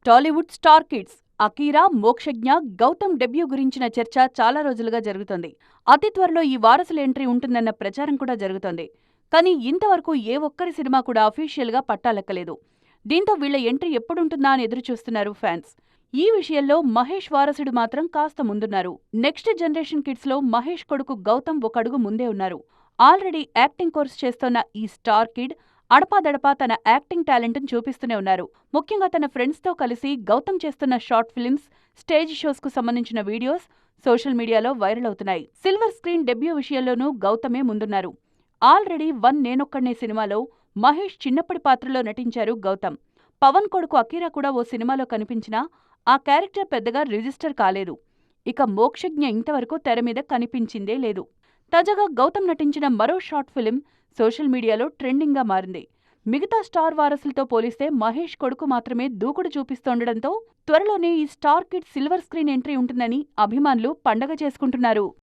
Tollywood star kids Akira, Mokshagna, Gautham debut గురించిన చర్చ చాలా రోజులుగా జరుగుతోంది. అతి త్వరలో ఈ వారసుల ఎంట్రీ ఉంటుందన్న ప్రచారం కూడా జరుగుతోంది. కానీ ఇంతవరకు ఏ ఒక్కరి సినిమా కూడా అఫీషియల్గా పట్టాలెక్కలేదు. దీంతో వీళ్ల ఎంట్రీ ఎప్పుడుంటుందా అని ఎదురుచూస్తున్నారు ఫ్యాన్స్. ఈ విషయంలో మహేష్ వారసుడు మాత్రం కాస్త ముందున్నారు. నెక్స్ట్ జనరేషన్ కిడ్స్ లో మహేష్ కొడుకు గౌతమ్ ఒక అడుగు ముందే ఉన్నారు. ఆల్రెడీ యాక్టింగ్ కోర్స్ చేస్తోన్న ఈ స్టార్ కిడ్ అడపాదడపా తన యాక్టింగ్ టాలెంట్ను చూపిస్తూనే ఉన్నారు. ముఖ్యంగా తన ఫ్రెండ్స్తో కలిసి గౌతమ్ చేస్తున్న షార్ట్ ఫిల్మ్స్, స్టేజ్ షోస్ కు సంబంధించిన వీడియోస్ సోషల్ మీడియాలో వైరల్ అవుతున్నాయి. సిల్వర్ స్క్రీన్ డెబ్యూ విషయంలోనూ గౌతమే ముందున్నారు. ఆల్రెడీ 1 నేనొక్కడినే సినిమాలో మహేష్ చిన్నప్పటి పాత్రలో నటించారు గౌతమ్. పవన్ కొడుకు అకీరా కూడా ఓ సినిమాలో కనిపించినా ఆ క్యారెక్టర్ పెద్దగా రిజిస్టర్ కాలేదు. ఇక మోక్షజ్ఞ ఇంతవరకు తెర మీద కనిపించిందే లేదు. తాజాగా గౌతమ్ నటించిన మరో షార్ట్ ఫిల్మ్ సోషల్ మీడియాలో ట్రెండింగ్గా మారింది. మిగతా స్టార్ వారసులతో పోలిస్తే మహేష్ కొడుకు మాత్రమే దూకుడు చూపిస్తోండడంతో త్వరలోనే ఈ star kid silver screen entry ఉంటుందని అభిమానులు పండగ చేసుకుంటున్నారు.